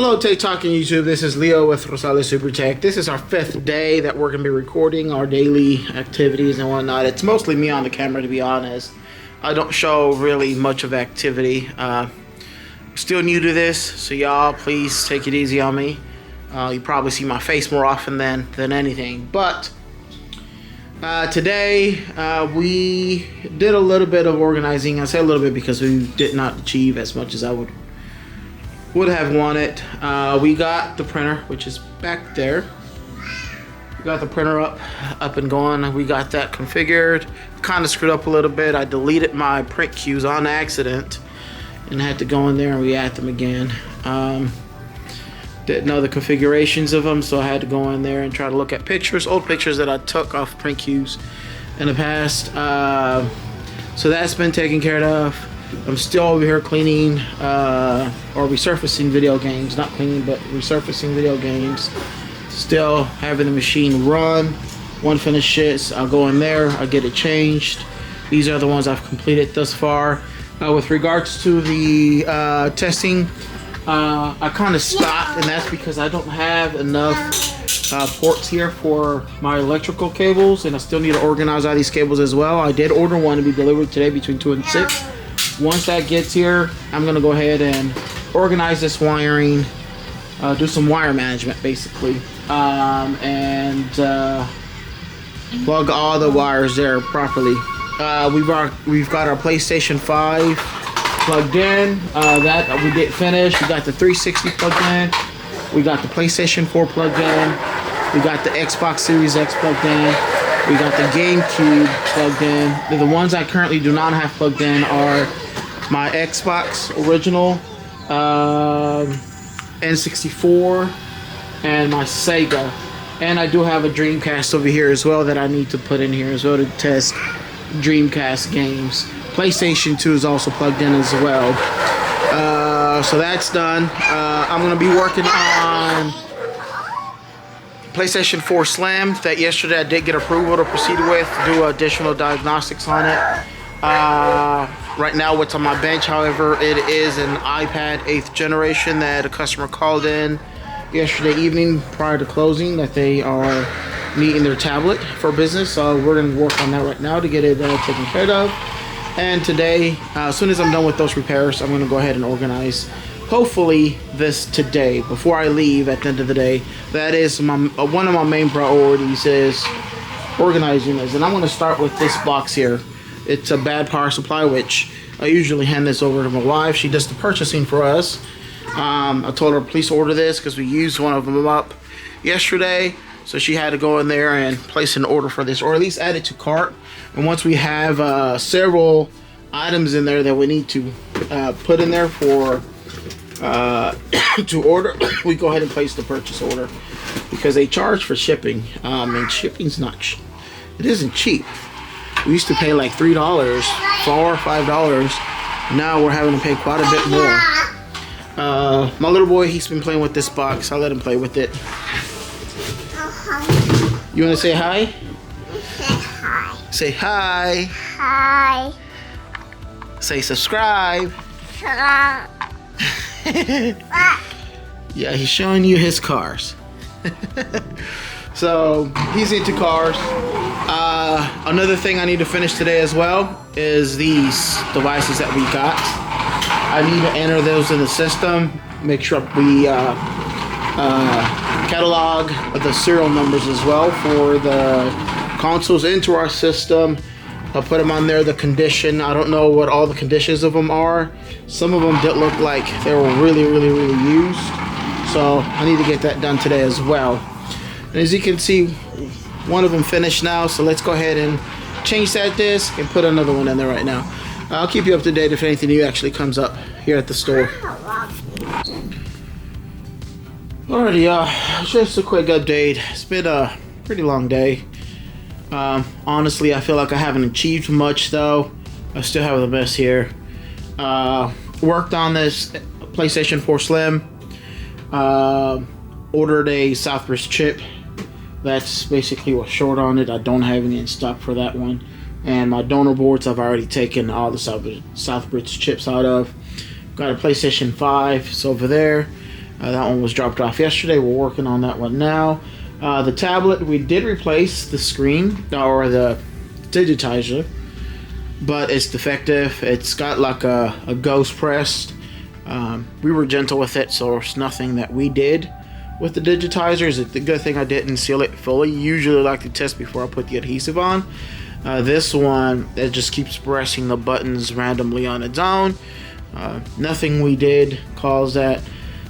Hello, Tech Talking YouTube. This is Leo with Rosales Super Tech. This is our 5th day that we're going to be recording our daily activities and whatnot. It's mostly me on the camera, to be honest. I don't show really much of activity. Still new to this, so y'all please take it easy on me. You probably see my face more often than anything. But today we did a little bit of organizing. I say a little bit because we did not achieve as much as I would have wanted. We got the printer, which is back there. We got the printer up and going. We got that configured. Kind of screwed up a little bit. I deleted my print queues on accident and had to go in there and re-add them again. Didn't know the configurations of them, so I had to go in there and try to look at pictures, old pictures that I took off print queues in the past. So that's been taken care of. I'm still over here cleaning or resurfacing video games. Not cleaning, but resurfacing video games. Still having the machine run. One finished shits, I'll go in there, I'll get it changed. These are the ones I've completed thus far. With regards to the testing, I kind of stopped, and that's because I don't have enough ports here for my electrical cables, and I still need to organize all these cables as well. I did order one to be delivered today between 2 and 6. Once that gets here, I'm gonna go ahead and organize this wiring, do some wire management basically, and plug all the wires there properly. We've got our PlayStation 5 plugged in. That we did finish. We got the 360 plugged in. We got the PlayStation 4 plugged in. We got the Xbox Series X plugged in. We got the GameCube plugged in. The ones I currently do not have plugged in are my Xbox original, N64, and my Sega. And I do have a Dreamcast over here as well that I need to put in here as well to test Dreamcast games. PlayStation 2 is also plugged in as well. So that's done. I'm going to be working on PlayStation 4 Slim that yesterday I did get approval to proceed with, to do additional diagnostics on it. Right now what's on my bench, however, it is an iPad 8th generation that a customer called in yesterday evening prior to closing that they are needing their tablet for business. So we're going to work on that right now to get it taken care of. And today, as soon as I'm done with those repairs, I'm going to go ahead and organize, hopefully this today, before I leave at the end of the day. That is one of my main priorities, is organizing this. And I'm going to start with this box here. It's a bad power supply, which I usually hand this over to my wife. She does the purchasing for us. I told her please order this because we used one of them up yesterday. So she had to go in there and place an order for this, or at least add it to cart. And once we have several items in there that we need to put in there for to order, we go ahead and place the purchase order, because they charge for shipping, and shipping's not it isn't cheap. We used to pay like $3, $4 or $5. Now we're having to pay quite a bit more. My little boy, he's been playing with this box. I'll let him play with it. You want to say hi? Say hi. Hi. Say subscribe. Yeah, he's showing you his cars. So he's into cars. Another thing I need to finish today as well is these devices that we got. I need to enter those in the system. Make sure we catalog the serial numbers as well for the consoles into our system. I'll put them on there, the condition. I don't know what all the conditions of them are. Some of them did look like they were really used. So I need to get that done today as well. And as you can see, one of them finished now. So let's go ahead and change that disc and put another one in there right now. I'll keep you up to date if anything new actually comes up here at the store. Alrighty, y'all, just a quick update. It's been a pretty long day. Honestly, I feel like I haven't achieved much though. I still have the mess here. Worked on this PlayStation 4 Slim. Ordered a Southbridge chip. That's basically what's short on it. I don't have any in stock for that one. And my donor boards, I've already taken all the Southbridge chips out of. Got a PlayStation 5, it's over there. That one was dropped off yesterday. We're working on that one now. The tablet, we did replace the screen or the digitizer, but it's defective. It's got like a ghost pressed. We were gentle with it, so it's nothing that we did with the digitizers. It's a good thing I didn't seal it fully. Usually I like to test before I put the adhesive on. This one, it just keeps pressing the buttons randomly on its own. Nothing we did caused that.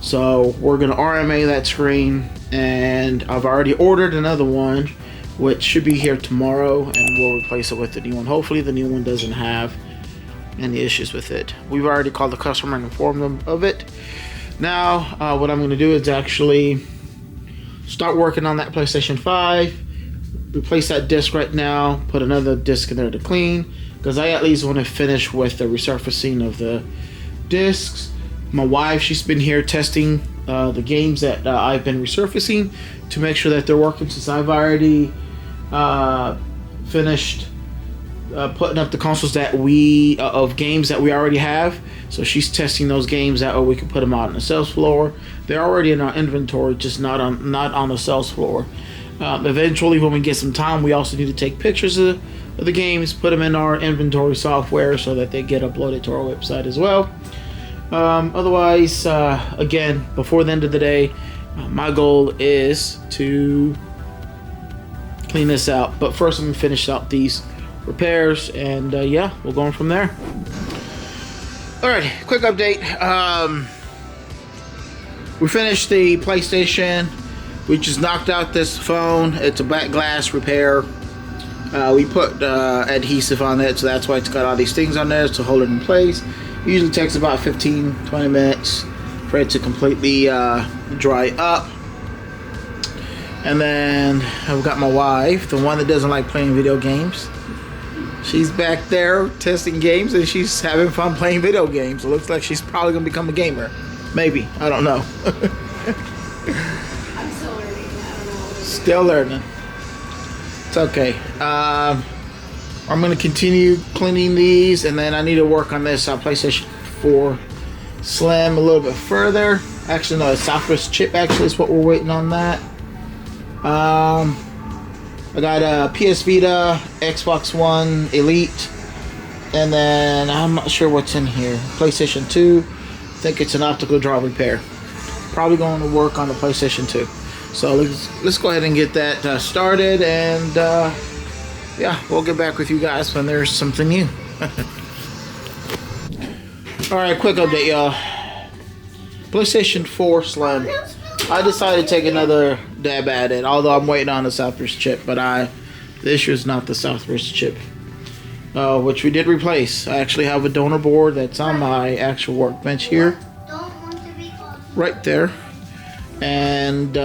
So we're gonna RMA that screen, and I've already ordered another one, which should be here tomorrow, and we'll replace it with the new one. Hopefully the new one doesn't have any issues with it. We've already called the customer and informed them of it. Now, what I'm gonna do is actually start working on that PlayStation 5, replace that disc right now, put another disc in there to clean, because I at least want to finish with the resurfacing of the discs. My wife, she's been here testing the games that I've been resurfacing to make sure that they're working, since I've already finished putting up the consoles that of games that we already have. So she's testing those games that we can put them out on the sales floor. They're already in our inventory, just not on the sales floor. Eventually, when we get some time, we also need to take pictures of the games, put them in our inventory software so that they get uploaded to our website as well. Otherwise, again, before the end of the day, my goal is to clean this out. But first, I'm going to finish out these repairs, and yeah, we'll go on from there. Alright, quick update. We finished the PlayStation. We just knocked out this phone. It's a back glass repair. We put adhesive on it, so that's why it's got all these things on there to hold it in place. It usually takes about 15-20 minutes for it to completely dry up. And then I've got my wife, the one that doesn't like playing video games. She's back there testing games, and she's having fun playing video games. It looks like she's probably going to become a gamer. Maybe. I don't know. I'm still learning. I don't know. Still learning. It's okay. I'm going to continue cleaning these, and then I need to work on this PlayStation 4 Slim a little bit further. Actually, no, the Southwest chip actually is what we're waiting on that. I got a PS Vita, Xbox One Elite, and then I'm not sure what's in here. PlayStation 2. I think it's an optical draw repair. Probably going to work on the PlayStation 2. So let's go ahead and get that started, and yeah, we'll get back with you guys when there's something new. Alright, quick update, y'all. PlayStation 4 Slim. I decided to take another dab at it, although I'm waiting on the Southwest chip, but the issue is not the Southwest chip, which we did replace. I actually have a donor board that's on my actual workbench here, right there, and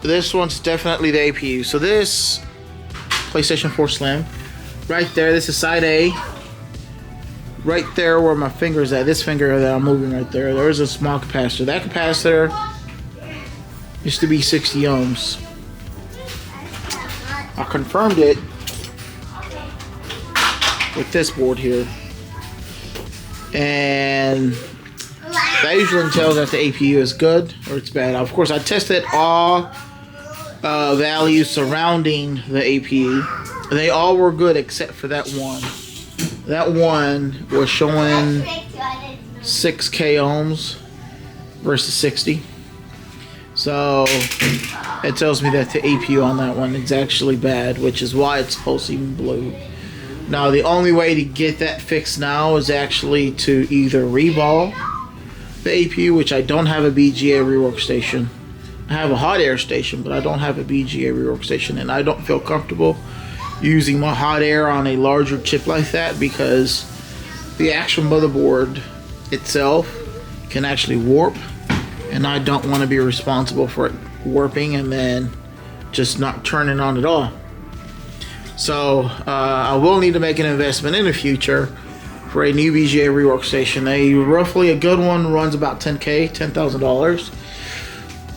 this one's definitely the APU. So this PlayStation 4 Slim, right there, this is side A. Right there where my finger is at, this finger that I'm moving right there, there's a small capacitor. That capacitor used to be 60 ohms. I confirmed it with this board here, and that usually tells that the APU is good or it's bad. Of course, I tested all values surrounding the APU. They all were good except for that one. That one was showing 6K ohms versus 60. So it tells me that the APU on that one is actually bad, which is why it's pulsing blue. Now the only way to get that fixed now is actually to either reball the APU, which I don't have a BGA rework station. I have a hot air station, but I don't have a BGA rework station, and I don't feel comfortable using my hot air on a larger chip like that, because the actual motherboard itself can actually warp, and I don't want to be responsible for it warping and then just not turning on at all. So I will need to make an investment in the future for a new BGA rework station. Roughly a good one runs about $10,000.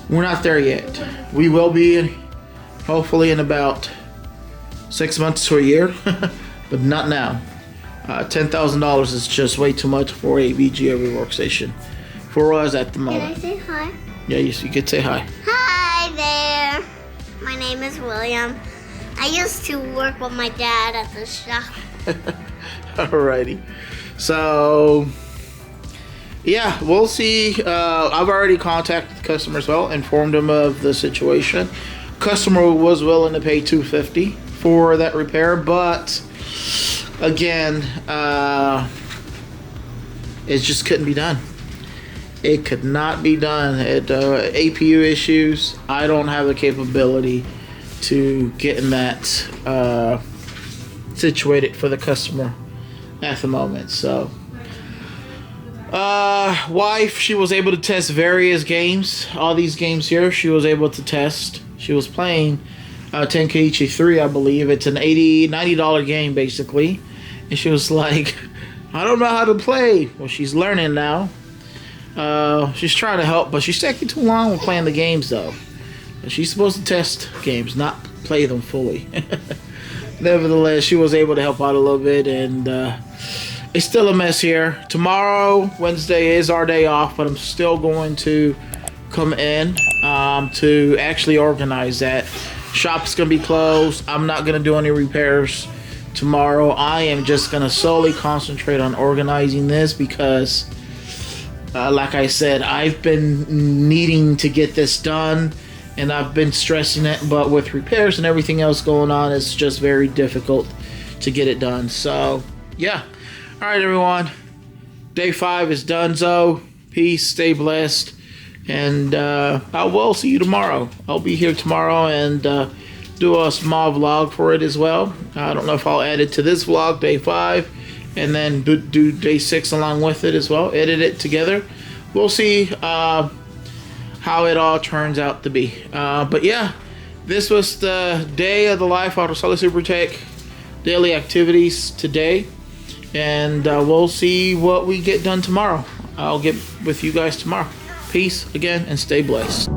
We're not there yet. We will be hopefully in about 6 months to a year, but not now. $10,000 is just way too much for a BGA rework station. for us at the Can I moment. say hi? Yeah, you could say hi. Hi there. My name is William. I used to work with my dad at the shop. Alrighty. So, yeah, we'll see. I've already contacted the customer as well, informed him of the situation. Customer was willing to pay $250 for that repair, but again, it just couldn't be done. It could not be done. APU issues. I don't have the capability to get in that situated for the customer at the moment. So, wife, she was able to test various games. All these games here, she was able to test. She was playing Tenkaichi 3, I believe. It's an $90 game, basically. And she was like, I don't know how to play. Well, she's learning now. She's trying to help, but she's taking too long with playing the games, though. She's supposed to test games, not play them fully. Nevertheless, she was able to help out a little bit, and it's still a mess here. Tomorrow, Wednesday, is our day off, but I'm still going to come in to actually organize that. Shop's going to be closed. I'm not going to do any repairs tomorrow. I am just going to solely concentrate on organizing this because, like I said, I've been needing to get this done. And I've been stressing it, but with repairs and everything else going on, it's just very difficult to get it done. So, yeah. All right, everyone. Day 5 is donezo. Peace. Stay blessed. And I will see you tomorrow. I'll be here tomorrow and do a small vlog for it as well. I don't know if I'll add it to this vlog, day 5, and then do day 6 along with it as well. Edit it together. We'll see how it all turns out to be. But yeah, this was the day of the life of Rosales Super Tech daily activities today, and we'll see what we get done tomorrow. I'll get with you guys tomorrow. Peace again and stay blessed.